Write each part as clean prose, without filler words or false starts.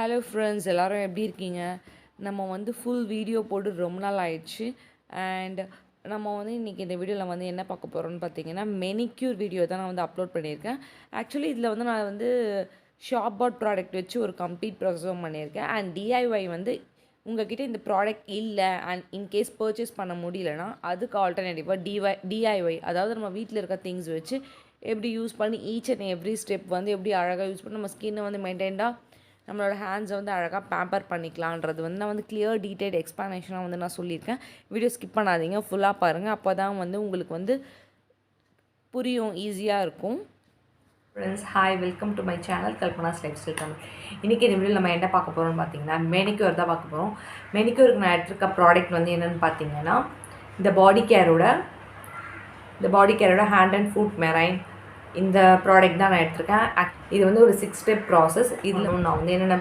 Hello friends, எல்லோரும் எப்படி இருக்கீங்க? நம்ம வந்து ஃபுல் வீடியோ போட்டு ரொம்ப நாள் ஆயிடுச்சு. அண்ட் நம்ம வந்து இன்றைக்கி இந்த வீடியோவில் வந்து என்ன பார்க்க போகிறோம்னு பார்த்தீங்கன்னா, மெனிக்யூர் வீடியோ தான் நான் வந்து அப்லோட் பண்ணியிருக்கேன். ஆக்சுவலி இதில் வந்து நான் வந்து ஷாப் பாட் ப்ராடக்ட் வச்சு ஒரு கம்ப்ளீட் ப்ராசஸும் பண்ணியிருக்கேன். அண்ட் டிஐஒய் வந்து உங்கள்கிட்ட இந்த ப்ராடக்ட் இல்லை அண்ட் இன்கேஸ் பர்ச்சேஸ் பண்ண முடியலன்னா அதுக்கு ஆல்டர்னேட்டிவாக டிஐஒய், அதாவது நம்ம வீட்டில் இருக்க திங்ஸ் வச்சு எப்படி யூஸ் பண்ணி ஈச் அண்ட் எவ்ரி ஸ்டெப் வந்து எப்படி அழகாக யூஸ் பண்ணி நம்ம ஸ்கின்னை வந்து மெயின்டைன்டாக நம்மளோட ஹேண்ட்ஸை வந்து அழகாக பேம்பர் பண்ணிக்கலான்றது வந்து நான் வந்து கிளியர் டீட்டெயில் எக்ஸ்ப்ளனேஷனாக வந்து நான் சொல்லியிருக்கேன். வீடியோ ஸ்கிப் பண்ணாதீங்க, ஃபுல்லாக பாருங்கள். அப்போ தான் வந்து உங்களுக்கு வந்து புரியும், ஈஸியாக இருக்கும். Friends, hi, welcome to my channel Kalpana's life style Tamil. இன்றைக்கி இந்த வீடியோவில் நம்ம என்ன பார்க்க போகிறோம்னு பார்த்தீங்கன்னா, மெனிக்யூர் தான் பார்க்க போகிறோம். மெனிக்யூருக்கு நான் எடுத்துருக்க ப்ராடக்ட் வந்து என்னென்னு பார்த்தீங்கன்னா, இந்த பாடி கேரோட ஹேண்ட் அண்ட் ஃபுட் மெரைன் இந்த ப்ராடக்ட் தான் நான் எடுத்திருக்கேன். இது வந்து ஒரு 6 ஸ்டெப் ப்ராசஸ். இதில் நான் வந்து என்னென்ன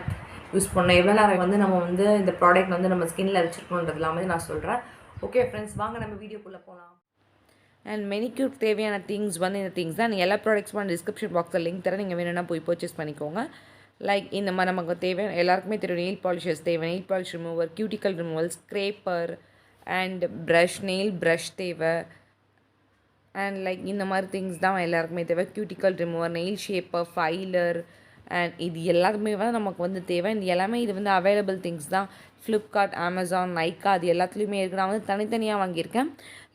யூஸ் பண்ணேன், எவ்வளோ நேரம் வந்து நம்ம வந்து இந்த ப்ராடக்ட் வந்து நம்ம ஸ்கின்னில் வச்சுருக்கணுன்றது எல்லாமே நான் சொல்கிறேன். ஓகே ஃப்ரெண்ட்ஸ், வாங்க நம்ம வீடியோக்குள்ளே போகலாம். அண்ட் மெனிக்யூருக்கு தேவையான திங்ஸ் வந்து இந்த திங்ஸ் தான். எல்லா ப்ராடக்ட்ஸும் டிஸ்கிரிப்ஷன் பாக்ஸில் லிங்க் தரேன், நீங்கள் வேணும்னா போய் பர்ச்சேஸ் பண்ணிக்கோங்க. லைக் இந்த மாதிரி நமக்கு தேவையான எல்லாருக்குமே தெரியும், நெயில் பாலிஷஸ் தேவை, nail polish remover, cuticle removal, scraper and nail brush தேவை. அண்ட் லைக் இந்த மாதிரி திங்ஸ் தான் எல்லாருக்குமே தேவை. Cuticle remover, nail shaper, filer and இது எல்லாருமே வந்து நமக்கு வந்து தேவை. இந்த எல்லாமே இது வந்து அவைலபிள் திங்ஸ் தான். ஃப்ளிப்கார்ட், அமேசான், நைக்கா அது எல்லாத்துலேயுமே இருக்குது. நான் வந்து தனித்தனியாக வாங்கியிருக்கேன்.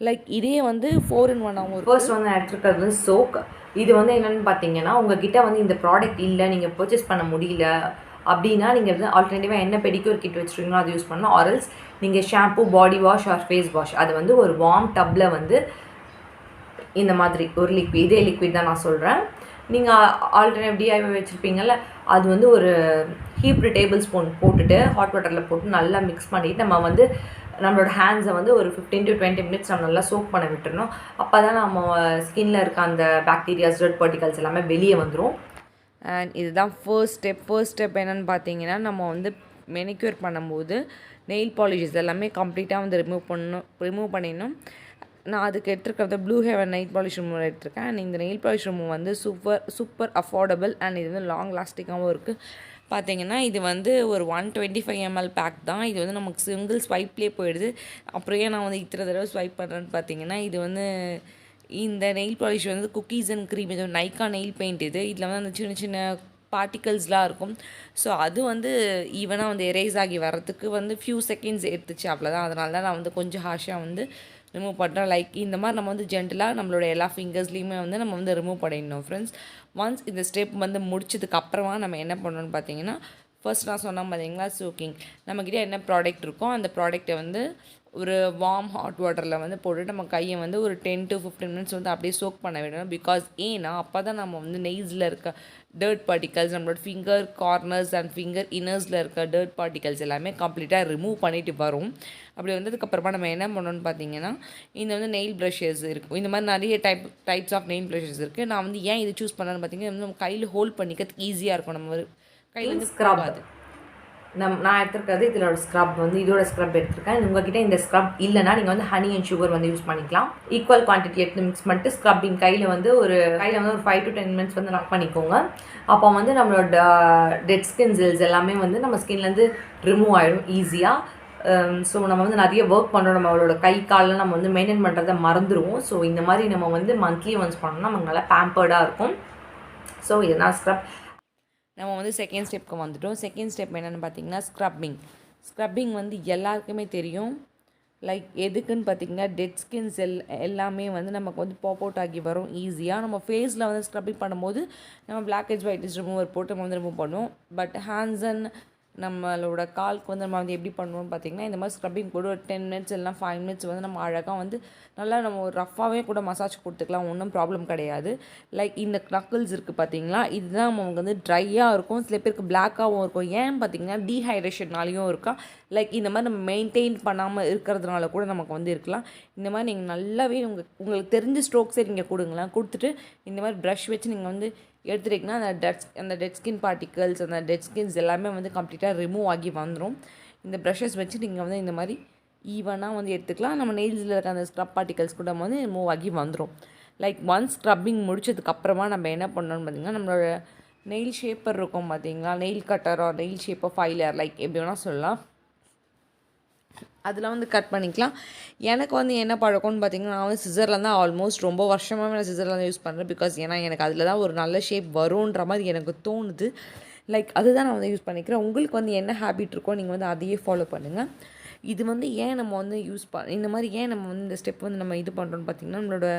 லைக் இதே வந்து 4-in-1 ஆகும். ஃபர்ஸ்ட் வந்து நான் எடுத்துருக்கிறது வந்து சோக். இது வந்து என்னென்னு பார்த்தீங்கன்னா, உங்ககிட்ட வந்து இந்த ப்ராடக்ட் இல்லை, நீங்கள் பர்ச்சேஸ் பண்ண முடியல அப்படின்னா நீங்கள் வந்து ஆல்டர்னேட்டிவாக என்ன பெடிக்யூர் கிட் வச்சுருக்கீங்களோ அது யூஸ் பண்ணலாம். ஆரல்ஸ் நீங்கள் shampoo, body wash or face wash அது வந்து ஒரு வார்ம் டப்பில் வந்து இந்த மாதிரி ஒரு இதே லிக்விட் தான் நான் சொல்கிறேன். நீங்கள் ஆல்டர்னேட் டிஐஒய் வச்சுருப்பீங்கள்ல, அது வந்து ஒரு ஹீப்டு டேபிள் ஸ்பூன் போட்டுட்டு ஹாட் வாட்டரில் போட்டு நல்லா மிக்ஸ் பண்ணிவிட்டு நம்ம வந்து நம்மளோட ஹேண்ட்ஸை வந்து ஒரு 15 to 20 minutes நம்ம நல்லா சோக் பண்ண விட்டுறணும். அப்போ தான் நம்ம ஸ்கின்னில் இருக்க அந்த பாக்டீரியாஸ், டர்ட் பார்ட்டிகல்ஸ் எல்லாமே வெளியே வந்துடும். அண்ட் இதுதான் ஃபர்ஸ்ட் ஸ்டெப் என்னென்னு பார்த்தீங்கன்னா, நம்ம வந்து மெனிக்யூர் பண்ணும்போது நெயில் பாலிஷஸ் எல்லாமே கம்ப்ளீட்டாக வந்து ரிமூவ் பண்ணிடணும். நான் அதுக்கு எடுத்துருக்கிறது blue heaven nail polish remover எடுத்திருக்கேன். அண்ட் இந்த நெயில் பாலிஷ் ரிமூவ் வந்து சூப்பர் அஃபோர்டபுள் அண்ட் இது வந்து லாங் லாஸ்டிங்காகவும் இருக்குது. பார்த்தீங்கன்னா இது வந்து ஒரு 125 ml பேக் தான். இது வந்து நமக்கு சிங்கிள் ஸ்வைப்லேயே போயிடுது. அப்புறம் ஏன் நான் வந்து இத்தனை தடவை ஸ்வைப் பண்ணுறேன்னு பார்த்தீங்கன்னா, இது வந்து இந்த நெயில் பாலிஷ் வந்து குக்கீஸ் அண்ட் க்ரீம், இது நைக்கா நெயில் பெயிண்ட். இதில் வந்து அந்த சின்ன சின்ன பார்ட்டிகல்ஸ்லாம் இருக்கும். ஸோ அது வந்து ஈவனாக வந்து எரேஸ் ஆகி வரத்துக்கு வந்து ஃபியூ செகண்ட்ஸ் எடுத்துச்சு, அவ்வளோதான். அதனால தான் நான் வந்து கொஞ்சம் ஹாஷாக வந்து ரிமூவ் பண்ணுறோம். லைக் இந்த மாதிரி நம்ம வந்து ஜென்டலாக நம்மளோட எல்லா ஃபிங்கர்ஸ்லேயுமே வந்து நம்ம வந்து ரிமூவ் பண்ணிடணும் ஃப்ரெண்ட்ஸ். ஒன்ஸ் இந்த ஸ்டெப் வந்து முடிச்சதுக்கு அப்புறமா நம்ம என்ன பண்ணணும்னு பார்த்தீங்கன்னா, ஃபர்ஸ்ட் நான் சொன்னால் பார்த்தீங்களா சோக்கிங். நம்மக்கிட்ட என்ன ப்ராடக்ட் இருக்கோ அந்த ப்ராடக்ட்டை வந்து ஒரு வார்ம் ஹாட் வாட்டரில் வந்து போட்டுட்டு நம்ம கையை வந்து ஒரு 10 to 15 minutes வந்து அப்படியே சோக் பண்ண விடணும். பிகாஸ் ஏன்னா அப்போ தான் நம்ம வந்து நெயில்ஸில் இருக்க டர்ட் பார்ட்டிகல்ஸ், நம்மளோட ஃபிங்கர் கார்னர்ஸ் அண்ட் ஃபிங்கர் இன்னர்ஸில் இருக்க டர்ட் பார்ட்டிகல்ஸ் எல்லாமே கம்ப்ளீட்டாக ரிமூவ் பண்ணிட்டு வரும். அப்படி வந்ததுக்கப்புறமா நம்ம என்ன பண்ணணும்னு பார்த்தீங்கன்னா, இந்த வந்து நெயில் ப்ரஷஸ் இருக்கும். இந்த மாதிரி நிறைய டைப்ஸ் ஆஃப் நெயில் ப்ரஷஸ் இருக்குது. நான் வந்து ஏன் இது சூஸ் பண்ணேன்னு பார்த்தீங்கன்னா, நம்ம கையில் ஹோல்ட் பண்ணிக்கிறதுக்கு ஈஸியாக இருக்கும். நம்ம கையில் வந்து ஸ்க்ரப் ஆகுது. நான் எடுத்துருக்கிறது இதோட ஸ்க்ரப் வந்து இதோட ஸ்க்ரப் எடுத்துருக்கேன். உங்கள்கிட்ட இந்த ஸ்க்ரப் இல்லைனா நீங்கள் வந்து ஹனி அண்ட் சுகர் வந்து யூஸ் பண்ணிக்கலாம். ஈக்குவல் குவான்டிட்டி எடுத்து மிக்ஸ் பண்ணிட்டு ஸ்க்ரப்பிங் கையில் வந்து ஒரு 5 to 10 minutes வந்து ரப் பண்ணிக்கோங்க. அப்போ வந்து நம்மளோட டெட் ஸ்கின் செல்ஸ் எல்லாமே வந்து நம்ம ஸ்கின்லேருந்து ரிமூவ் ஆகிடும் ஈஸியாக. ஸோ நம்ம வந்து நிறைய ஒர்க் பண்ணுறோம், நம்மளோட கை காலில் நம்ம வந்து மெயின்டைன் பண்ணுறதை மறந்துடுவோம். ஸோ இந்த மாதிரி நம்ம வந்து மந்த்லி ஒன்ஸ் பண்ணோம்னா நமக்கு நல்லா பேம்பர்டாக இருக்கும். ஸோ இதுதான் ஸ்க்ரப். நம்ம வந்து செகண்ட் ஸ்டெப்க்கு வந்துட்டோம். செகண்ட் ஸ்டெப் என்னென்னு பார்த்தீங்கன்னா ஸ்க்ரப்பிங் வந்து எல்லாருக்குமே தெரியும். லைக் எதுக்குன்னு பார்த்தீங்கன்னா, டெட் ஸ்கின் செல் எல்லாமே வந்து நமக்கு வந்து பாப் அவுட் ஆகி வரும் ஈஸியாக. நம்ம ஃபேஸில் வந்து ஸ்க்ரப்பிங் பண்ணும்போது நம்ம black heads white heads remover போட்டு நம்ம வந்து ரிமூவ் பண்ணுவோம். பட் ஹேண்ட்ஸ் அண்ட் நம்மளோட காலுக்கு வந்து நம்ம வந்து எப்படி பண்ணுவோம்னு பார்த்தீங்கன்னா, இந்த மாதிரி ஸ்க்ரப்பிங் போட்டு ஒரு 10 minutes இல்லைனா 5 minutes வந்து நம்ம அழகாக வந்து நல்லா நம்ம ஒரு ரஃபாகவே கூட மசாஜ் கொடுத்துக்கலாம், ஒன்றும் ப்ராப்ளம் கிடையாது. லைக் இந்த நக்கிள்ஸ் இருக்குது பார்த்தீங்களா, இதுதான் நமக்கு வந்து ட்ரையாக இருக்கும், சில பேருக்கு பிளாக்காகவும் இருக்கும். ஏன்னு பார்த்தீங்கன்னா டீஹைட்ரேஷன்னாலையும் இருக்கா. லைக் இந்த மாதிரி நம்ம மெயின்டைன் பண்ணாமல் இருக்கிறதுனால கூட நமக்கு வந்து இருக்கலாம். இந்த மாதிரி நீங்கள் நல்லாவே உங்களுக்கு தெரிஞ்ச ஸ்ட்ரோக்ஸே நீங்கள் கொடுத்துட்டு இந்த மாதிரி ப்ரஷ் வச்சு நீங்கள் வந்து எடுத்துட்டிங்கன்னா அந்த டெட் ஸ்கின் பார்ட்டிகல்ஸ், அந்த டெட் ஸ்கின்ஸ் எல்லாமே வந்து கம்ப்ளீட்டாக ரிமூவ் ஆகி வந்துடும். இந்த ப்ரஷஸ் வச்சு நீங்கள் வந்து இந்த மாதிரி ஈவனாக வந்து எடுத்துக்கலாம். நம்ம நெயில்ஸில் இருக்க அந்த ஸ்க்ரப் பார்ட்டிகல்ஸ் கூட வந்து ரிமூவ் ஆகி வந்துடும். லைக் ஒன்ஸ் ஸ்க்ரப்பிங் முடிச்சதுக்கப்புறமா நம்ம என்ன பண்ணணும்னு பார்த்திங்கன்னா, நம்மளோட நெயில் ஷேப்பர் இருக்கும் பார்த்தீங்களா, நெயில் கட்டரோ நெயில் ஷேப்பர் ஃபைலர் லைக் எப்படி வேணால் சொல்லலாம், அதில் வந்து கட் பண்ணிக்கலாம். எனக்கு வந்து என்ன பழக்கம்னு பார்த்தீங்கன்னா, நான் வந்து சிசரில் தான் ஆல்மோஸ்ட் ரொம்ப வருஷமாகவே நான் சிசரில் தான் யூஸ் பண்ணுறேன். பிகாஸ் ஏன்னா எனக்கு அதில் தான் ஒரு நல்ல ஷேப் வரும்ன்ற மாதிரி எனக்கு தோணுது. லைக் அதுதான் நான் வந்து யூஸ் பண்ணிக்கிறேன். உங்களுக்கு வந்து என்ன ஹேபிட் இருக்கோ நீங்கள் வந்து அதையே ஃபாலோ பண்ணுங்கள். இது வந்து ஏன் நம்ம வந்து இந்த மாதிரி ஏன் நம்ம வந்து இந்த ஸ்டெப் வந்து நம்ம இது பண்ணுறோன்னு பார்த்திங்கன்னா, நம்மளோட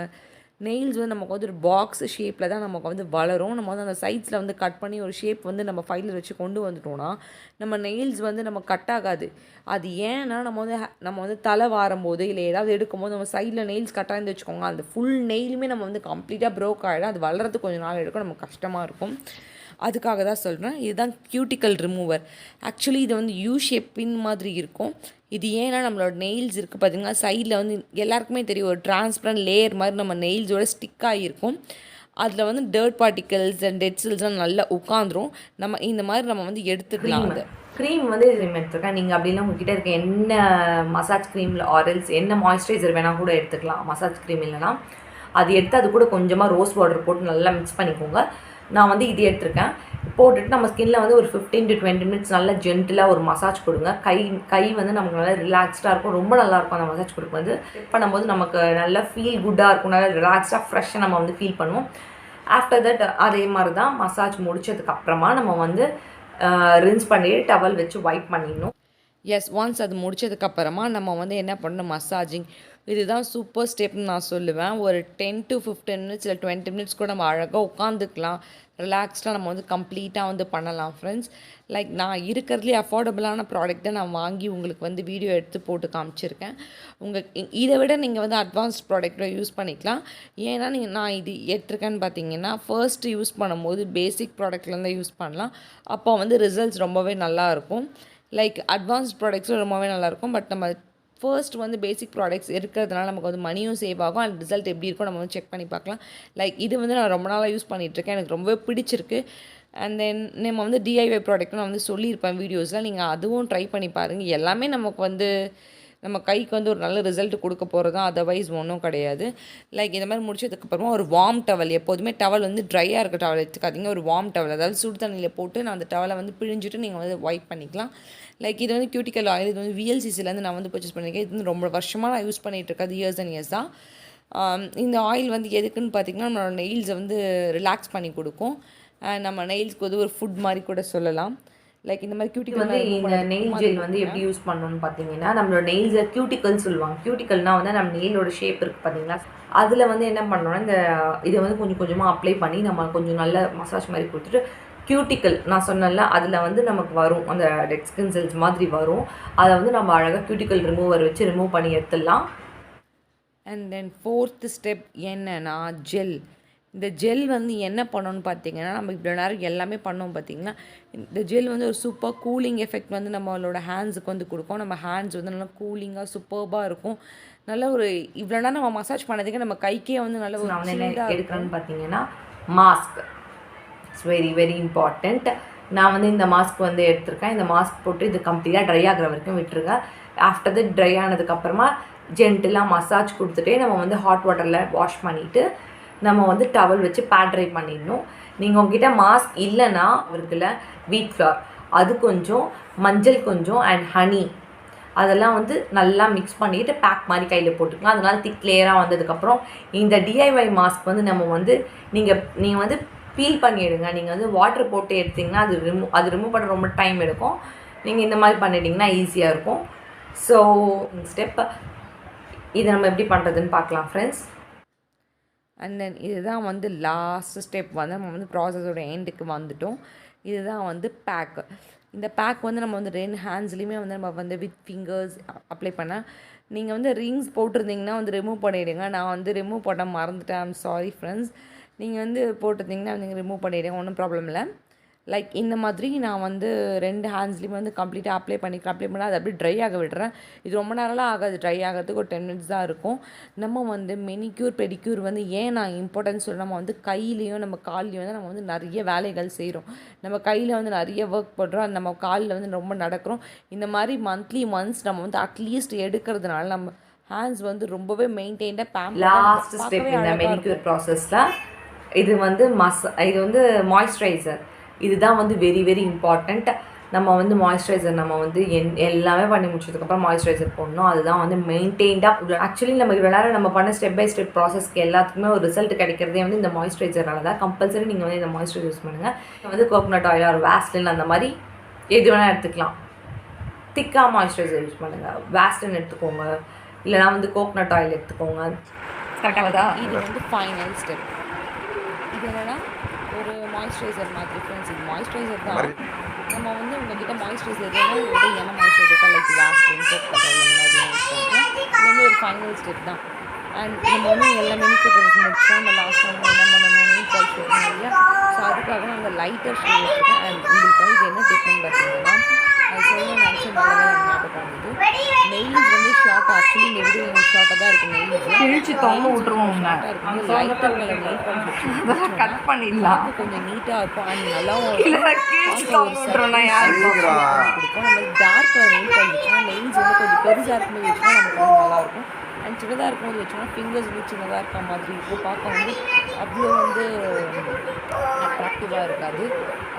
நெயில்ஸ் வந்து நமக்கு வந்து ஒரு பாக்ஸ் ஷேப்பில் தான் நமக்கு வந்து வளரும். நம்ம வந்து அந்த சைட்ஸில் வந்து கட் பண்ணி ஒரு ஷேப் வந்து நம்ம ஃபைலில் வச்சு கொண்டு வந்துட்டோம்னா நம்ம நெயில்ஸ் வந்து நம்ம கட் ஆகாது. அது ஏன்னா நம்ம வந்து தலை வாரும்போது இல்லை ஏதாவது எடுக்கும்போது நம்ம சைடில் நெயில்ஸ் கட் ஆகிருந்து வச்சுக்கோங்க, அந்த ஃபுல் நெயிலுமே நம்ம வந்து கம்ப்ளீட்டாக ப்ரோக் ஆகிடும். அது வளர்கிறதுக்கு கொஞ்சம் நாள் எடுக்கும், நமக்கு கஷ்டமாக இருக்கும். அதுக்காக தான் சொல்கிறேன். இதுதான் கியூட்டிக்கல் ரிமூவர். ஆக்சுவலி இது வந்து யூ ஷேப் பின் மாதிரி இருக்கும். இது ஏன்னா நம்மளோட நெயில்ஸ் இருக்குது பார்த்திங்கன்னா, சைடில் வந்து எல்லாருக்குமே தெரியும் ஒரு டிரான்ஸ்பரண்ட் லேயர் மாதிரி நம்ம நெயில்ஸோட ஸ்டிக் ஆகிருக்கும். அதில் வந்து டர்ட் பார்ட்டிகல்ஸ் அண்ட் டெட் செல்ஸ்லாம் நல்லா உட்காந்துரும். நம்ம இந்த மாதிரி நம்ம வந்து எடுத்துக்கலாம். அந்த க்ரீம் வந்து இது எடுத்துருக்கேன். நீங்கள் அப்படிலாம் உங்ககிட்ட இருக்க என்ன மசாஜ் க்ரீமில் ஆரல்ஸ் என்ன மாய்ஸ்சரைசர் வேணால் கூட எடுத்துக்கலாம். மசாஜ் க்ரீம் இல்லைனா அது எடுத்து அது கூட கொஞ்சமாக ரோஸ் வாட்டர் போட்டு நல்லா மிக்ஸ் பண்ணிக்கோங்க. நான் வந்து இது எடுத்துருக்கேன். போட்டுட்டு நம்ம ஸ்கின்னில் வந்து ஒரு 15 to 20 minutes நல்லா ஜென்டிலாக ஒரு மசாஜ் கொடுங்க. கை வந்து நமக்கு நல்லா ரிலாக்ஸ்டாக இருக்கும். ரொம்ப நல்லாயிருக்கும் அந்த மசாஜ் கொடுக்கும்போது. பண்ணும்போது நமக்கு நல்லா ஃபீல் குட்டாக இருக்கும். நல்லா ரிலாக்ஸ்டாக ஃப்ரெஷ்ஷாக நம்ம வந்து ஃபீல் பண்ணுவோம். ஆஃப்டர் தட் அதே மாதிரி தான் மசாஜ் முடிச்சதுக்கப்புறமா நம்ம வந்து ரின்ஸ் பண்ணிட்டு டவல் வச்சு வைப் பண்ணிடணும். எஸ், ஒன்ஸ் அது முடிச்சதுக்கப்புறமா நம்ம வந்து என்ன பண்ணணும், மசாஜிங். இதுதான் சூப்பர் ஸ்டெப்னு நான் சொல்லுவேன். ஒரு 10 to 15 minutes இல்லை 20 minutes கூட நம்ம அழகாக உட்காந்துக்கலாம். ரிலாக்ஸ்டாக நம்ம வந்து கம்ப்ளீட்டாக வந்து பண்ணலாம் ஃப்ரெண்ட்ஸ். லைக் நான் இருக்கிறதுலே அஃபோர்டபுளான ப்ராடக்ட்டை நான் வாங்கி உங்களுக்கு வந்து வீடியோ எடுத்து போட்டு காமிச்சிருக்கேன். இதை விட நீங்கள் வந்து அட்வான்ஸ்ட் ப்ராடக்ட்டை யூஸ் பண்ணிக்கலாம். ஏன்னா நான் இது எடுத்துருக்கேன்னு பார்த்தீங்கன்னா, ஃபர்ஸ்ட்டு யூஸ் பண்ணும்போது பேசிக் ப்ராடக்ட்லேருந்து யூஸ் பண்ணலாம். அப்போ வந்து ரிசல்ட்ஸ் ரொம்பவே நல்லாயிருக்கும். லைக் அட்வான்ஸ்ட் ப்ராடக்ட்ஸும் ரொம்பவே நல்லாயிருக்கும். பட் நம்ம ஃபர்ஸ்ட் வந்து பேசிக் ப்ராடக்ட்ஸ் இருக்கிறதுனால நமக்கு வந்து மணியும் சேவ் ஆகும். அண்ட் ரிசல்ட் எப்படி இருக்கும் நம்ம வந்து செக் பண்ணி பார்க்கலாம். லைக் இது வந்து நான் ரொம்ப நாளாக யூஸ் பண்ணிகிட்ருக்கேன். எனக்கு ரொம்பவே பிடிச்சிருக்கு. அண்ட் தென் நம்ம வந்து டிஐஒய் ப்ராடக்ட்டும் நான் வந்து சொல்லியிருப்பேன் வீடியோஸில். நீங்கள் அதுவும் ட்ரை பண்ணி பாருங்கள். எல்லாமே நமக்கு வந்து நம்ம கைக்கு வந்து ஒரு நல்ல ரிசல்ட் கொடுக்க போகிறது தான், அதர்வைஸ் ஒன்றும் கிடையாது. லைக் இந்த மாதிரி முடிச்சதுக்கப்புறமா ஒரு வார்ம் டவல், எப்போதுமே டவல் வந்து ட்ரையாக இருக்க டவல் எடுத்துக்காதீங்க. ஒரு வார்ம் டவல், அதாவது சுடு தண்ணியில் போட்டு நான் அந்த டவலை வந்து பிழிஞ்சிட்டு நீங்கள் வந்து வைப் பண்ணிக்கலாம். லைக் இது வந்து கியூட்டிக்கல் ஆயில். இது வந்து விஎல்சிசிலேருந்து நான் வந்து பர்ச்சேஸ் பண்ணியிருக்கேன். இது வந்து ரொம்ப வருஷமாக நான் யூஸ் பண்ணிகிட்ருக்கேன். இயர்ஸ் அண்ட் இயர்ஸ் தான். இந்த ஆயில் வந்து எதுக்குன்னு பார்த்திங்கன்னா, நம்மளோட நெயில்ஸை வந்து ரிலாக்ஸ் பண்ணி கொடுக்கும். நம்ம நெயில்ஸ்க்கு வந்து ஒரு ஃபுட் மாதிரி கூட சொல்லலாம். லைக் இந்த மாதிரி கியூட்டிக்கல் வந்து இந்த நெயில் ஜெல் வந்து எப்படி யூஸ் பண்ணணும்னு பார்த்தீங்கன்னா, நம்மளோட நெயில்ஸை கியூட்டிக்கல் சொல்லுவாங்க. கியூட்டிக்கல்னால் வந்து நம்ம நெயிலோட ஷேப் இருக்குது பார்த்தீங்களா, அதில் வந்து என்ன பண்ணோன்னா இதை வந்து கொஞ்சம் கொஞ்சமாக அப்ளை பண்ணி நம்ம கொஞ்சம் நல்ல மசாஜ் மாதிரி கொடுத்துட்டு கியூட்டிக்கல் நான் சொன்னல அதில் வந்து நமக்கு வரும் அந்த டெட் ஸ்கின் செல்ஸ் மாதிரி வரும். அதை வந்து நம்ம அழகாக கியூட்டிக்கல் ரிமூவர் வச்சு ரிமூவ் பண்ணி எடுத்துடலாம். அண்ட் தென் 4th ஸ்டெப் என்னன்னா ஜெல். இந்த ஜெல் வந்து என்ன பண்ணணும்னு பார்த்தீங்கன்னா, நம்ம இவ்வளோ நேரம் எல்லாமே பண்ணோம் பார்த்தீங்கன்னா, இந்த ஜெல் வந்து ஒரு சூப்பர் கூலிங் எஃபெக்ட் வந்து நம்மளோட ஹேண்ட்ஸுக்கு வந்து கொடுக்கும். நம்ம ஹேண்ட்ஸ் வந்து நல்லா கூலிங்காக சூப்பர்பாக இருக்கும். நல்ல ஒரு இவ்வளோ நேரம் நம்ம மசாஜ் பண்ணதுக்கு நம்ம கைக்கே வந்து நல்ல ஒரு என்ன எடுக்கிறேன்னு பார்த்தீங்கன்னா mask. It's very very important. நான் வந்து இந்த மாஸ்க் வந்து எடுத்திருக்கேன். இந்த மாஸ்க் போட்டு இது கம்ப்ளீட்டாக ட்ரை ஆகிற வரைக்கும் விட்டுருங்க. ஆஃப்டர் த ட்ரை ஆனதுக்கப்புறமா ஜென்டிலாக மசாஜ் கொடுத்துட்டே நம்ம வந்து ஹாட் வாட்டரில் வாஷ் பண்ணிவிட்டு நம்ம வந்து டவல் வச்சு பேட் ட்ரை பண்ணிடணும். நீங்கள் உங்ககிட்ட மாஸ்க் இல்லைன்னா இருக்குல்ல வீட் ஃப்ளார், அது கொஞ்சம், மஞ்சள் கொஞ்சம் அண்ட் ஹனி அதெல்லாம் வந்து நல்லா மிக்ஸ் பண்ணிவிட்டு பேக் மாதிரி கையில் போட்டுக்கலாம். அதனால் திக் லேயராக வந்ததுக்கப்புறம் இந்த டிஐஒய் மாஸ்க் வந்து நம்ம வந்து நீங்கள் வந்து பீல் பண்ணிவிடுங்க. நீங்கள் வந்து வாட்டர் போட்டு எடுத்திங்கன்னா அது ரிமூவ் பண்ண ரொம்ப டைம் எடுக்கும். நீங்கள் இந்த மாதிரி பண்ணிட்டீங்கன்னா ஈஸியாக இருக்கும். ஸோ ஸ்டெப் இதை நம்ம எப்படி பண்ணுறதுன்னு பார்க்கலாம் ஃப்ரெண்ட்ஸ். அண்ட் தென் இதுதான் வந்து லாஸ்ட் ஸ்டெப் வந்து நம்ம வந்து ப்ராசஸோட எண்டுக்கு வந்துட்டோம். இதுதான் வந்து பேக்கு. இந்த பேக் வந்து நம்ம வந்து 2 ஹேண்ட்ஸ்லேயுமே வந்து நம்ம வந்து வித் ஃபிங்கர்ஸ் அப்ளை பண்ண. நீங்கள் வந்து ரிங்ஸ் போட்டிருந்தீங்கன்னா வந்து ரிமூவ் பண்ணிவிடுங்க. நான் வந்து ரிமூவ் பண்ண மறந்துட்டேன். I'm sorry friends. நீங்கள் வந்து போட்டிருந்தீங்கன்னா நீங்கள் ரிமூவ் பண்ணிவிடுங்க, ஒன்றும் ப்ராப்ளம் இல்லை. லைக் இந்த மாதிரி நான் வந்து 2 ஹேண்ட்ஸ்லேயுமே வந்து கம்ப்ளீட்டாக அப்ளை பண்ணால் அது அப்படியே ட்ரை ஆக விடுறேன். இது ரொம்ப நேரம்லாம் ஆகாது, ட்ரை ஆகிறதுக்கு ஒரு 10 minutes தான் இருக்கும். நம்ம வந்து மெனிக்யூர் பெடிக்யூர் வந்து ஏன் நான் இம்பார்ட்டன்ஸ் சொல்ல, நம்ம வந்து கையிலையும் நம்ம கால்லையும் வந்து நம்ம வந்து நிறைய வேலைகள் செய்கிறோம். நம்ம கையில் வந்து நிறைய ஒர்க் பண்ணுறோம், நம்ம காலில் வந்து ரொம்ப நடக்கிறோம். இந்த மாதிரி மந்த்லி ஒன்ஸ் நம்ம வந்து அட்லீஸ்ட் எடுக்கிறதுனால நம்ம ஹேண்ட்ஸ் வந்து ரொம்பவே மெயின்டைன்டாக லாஸ்ட் ஸ்டெப் இந்த மெனிக்யூர் ப்ராசஸில் இது வந்து மாய்ஸ்சரைசர். இதுதான் வந்து வெரி வெரி இம்பார்ட்டண்ட். நம்ம வந்து மாய்ஸ்சரைசர் நம்ம வந்து எல்லாமே பண்ணி முடிச்சதுக்கப்புறம் மாய்ஸ்சரைசர் போடணும். அதுதான் வந்து மெயின்டைன்டாக. ஆக்சுவலி நம்ம இவ்வளோ நேரம் நம்ம பண்ண ஸ்டெப் பை ஸ்டெப் ப்ராசஸ்க்கு எல்லாத்துக்குமே ஒரு ரிசல்ட் கிடைக்கிறதே வந்து இந்த மாய்ஸ்சரைசரால தான். கம்பல்சரி நீங்கள் வந்து இந்த மாய்ஸ்சரைசர் யூஸ் பண்ணுங்கள். வந்து கோகோனட் ஆயில் ஒரு வேஸ்லின் அந்த மாதிரி எது வேணால் எடுத்துக்கலாம். திக்காக மாய்ஸ்சரைசர் யூஸ் பண்ணுங்கள். வேஸ்லின் எடுத்துக்கோங்க, இல்லைனா வந்து கோகோனட் ஆயில் எடுத்துக்கோங்க. கரெக்டாக இது வந்து ஃபைனல் ஸ்டெப். இது என்னென்னா ஒரு மாய்ஸ்சரைசர் மாதிரி ஃப்ரெண்ட்ஸ். இது மாய்ஸ்சரைசர் தான். நம்ம வந்து உங்கள்கிட்ட மாய்ஸ்சரைசர் எதுவும் என்ன moisturiser like Vaseline coconut oil அந்த மாதிரி யூஸ் பண்ணுறோம். இது வந்து ஒரு ஃபைனல் ஸ்டெப் தான். அண்ட் நம்ம வந்து எல்லா மெனிக்கர் முடிச்சோம். நம்ம லாஸ்ட் டைம் என்ன பண்ணணும் நெயில் பாலிஷ் வைக்கணும் இல்லையா. ஸோ அதுக்காக நான் அந்த லைட்டர் ஷேட் வச்சுருக்கேன். அண்ட் உங்களுக்கு வந்து இது என்ன ட்ரீட்மெண்ட் பார்த்தீங்கன்னா அது சொல்லணும்னு நினச்சி நல்லாவே எனக்கு ஞாபகம் வந்தது. நெயில்ஸ் வந்து ஷார்ட்டாக ஆக்சுவலி இந்த வீடியோ எனக்கு ஷார்ட்டாக தான் இருக்குது. நெயில்ஸ் கிழிச்சு தொங்க விட்டுருவோம். ஷார்ட்டாக இருக்குது. Lighter colour nail polish cut பண்ணிடலாம். கொஞ்சம் நீட்டாக இருக்கும். அண்ட் நல்லாவும் பிடிக்கும். நம்ம டார்க் கலர் நெயில் பாலிஷ் வச்சுன்னா நெயில்ஸ் வந்து கொஞ்சம் பெருசாக இருக்கும்போது வச்சுன்னா நமக்கு வந்து நல்லாயிருக்கும். அண்ட் சின்னதாக இருக்கும்போது வச்சோன்னா ஃபிங்கர்ஸ் வந்து சின்னதாக இருக்க மாதிரி இருக்கும். பார்க்க வந்து அவ்வளோ வந்து அட்ராக்டிவாக இருக்காது.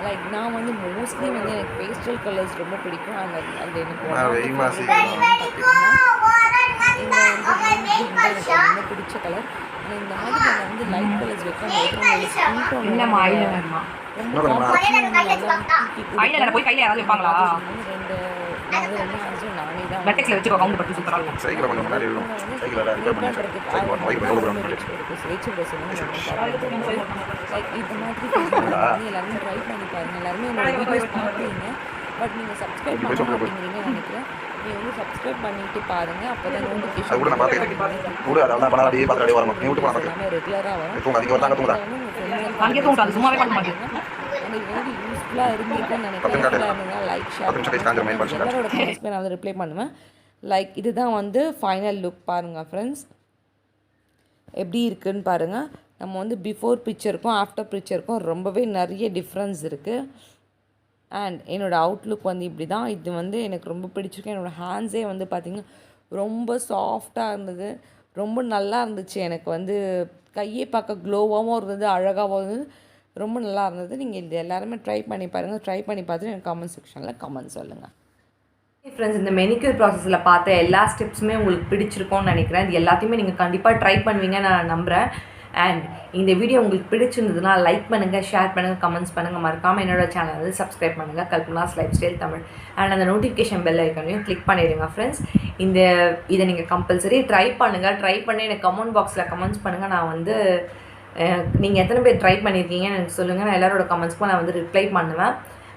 லைக் நான் வந்து மோஸ்ட்லி வந்து எனக்கு பேஸ்டல் கலர்ஸ் ரொம்ப பிடிக்கும். அந்த எனக்கு பார்த்தீங்கன்னா இந்த வந்து எனக்கு ரொம்ப பிடிச்ச கலர். ஆனால் இந்த மாதிரி நம்ம வந்து லைட் கலர்ஸ் வைக்கும்போது நம்மளோட ஸ்கின் டோன் எல்லாருமே ட்ரை பண்ணி பாருங்கள். எல்லாருமே என்னோட வீடியோஸ் பார்க்குறீங்க, பட் நீங்கள் சப்ஸ்கிரைப் பண்ண மாட்டேங்கிறீங்கன்னு நினைக்கிறேன். நீங்கள் வந்து சப்ஸ்கிரைப் பண்ணிட்டு பாருங்கள். அப்போ தான் நோட்டிஃபிகேஷன் எல்லாமே ரெகுலராக வரும். உங்களுக்கு வந்து யூஸ்ஃபுல்லாக இருந்திருக்குன்னு நினைக்கிறேன். லைக் ஷேர் எல்லாரோட கமெண்ட்ஸ்மே நான் வந்து ரிப்ளை பண்ணுவேன். லைக் இதுதான் வந்து ஃபைனல் லுக். பாருங்கள் ஃப்ரெண்ட்ஸ் எப்படி இருக்குதுன்னு பாருங்கள். நம்ம வந்து பிஃபோர் பிக்சருக்கும் ஆஃப்டர் பிக்சருக்கும் ரொம்பவே நிறைய டிஃப்ரென்ஸ் இருக்குது. அண்ட் என்னோடய அவுட்லுக் வந்து இப்படி தான். இது வந்து எனக்கு ரொம்ப பிடிச்சிருக்கு. என்னோடய ஹேண்ட்ஸே வந்து பார்த்திங்கன்னா ரொம்ப சாஃப்டாக இருந்தது. ரொம்ப நல்லா இருந்துச்சு. எனக்கு வந்து கையே பார்க்க க்ளோவாகவும் இருந்தது, அழகாகவும் இருந்தது, ரொம்ப நல்லா இருந்தது. நீங்கள் இது எல்லாருமே ட்ரை பண்ணி பாருங்கள். ட்ரை பண்ணி பார்த்துட்டு எனக்கு கமெண்ட் செக்ஷனில் கமெண்ட் சொல்லுங்கள். ஃப்ரெண்ட்ஸ், இந்த மெனிக்யூர் ப்ராசஸில் பார்த்த எல்லா ஸ்டெப்ஸுமே உங்களுக்கு பிடிச்சிருக்கோன்னு நினைக்கிறேன். இது எல்லாத்தையுமே நீங்கள் கண்டிப்பாக ட்ரை பண்ணுவீங்கன்னு நான் நம்புகிறேன். அண்ட் இந்த வீடியோ உங்களுக்கு பிடிச்சிருந்ததுன்னா லைக் பண்ணுங்கள், ஷேர் பண்ணுங்கள், கமெண்ட்ஸ் பண்ணுங்கள். மறக்காமல் என்னோடய சேனல் வந்து சப்ஸ்கிரைப் பண்ணுங்கள், Kalpana's life style Tamil. And அந்த நோட்டிஃபிகேஷன் பெல் ஐக்கானையும் கிளிக் பண்ணிவிடுங்க ஃப்ரெண்ட்ஸ். இதை நீங்கள் கம்பல்சரி ட்ரை பண்ணுங்கள். ட்ரை பண்ணி எனக்கு கமெண்ட் பாக்ஸில் கமெண்ட்ஸ் பண்ணுங்கள். நான் வந்து நீங்கள் எத்தனை பேர் ட்ரை பண்ணியிருக்கீங்கன்னு எனக்கு சொல்லுங்கள். நான் எல்லாரோட கமெண்ட்ஸ்க்கும் நான் வந்து ரிப்ளை பண்ணுவேன்.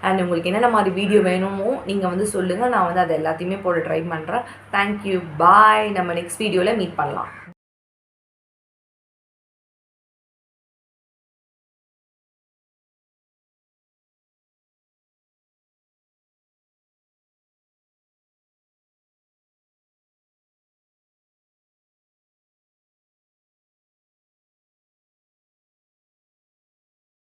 அண்ட் உங்களுக்கு என்னென்ன மாதிரி வீடியோ வேணுமோ நீங்கள் வந்து சொல்லுங்கள். நான் வந்து அதை எல்லாத்தையுமே போட ட்ரை பண்ணுறேன். தேங்க்யூ, பாய். நம்ம நெக்ஸ்ட் வீடியோவில் மீட் பண்ணலாம்.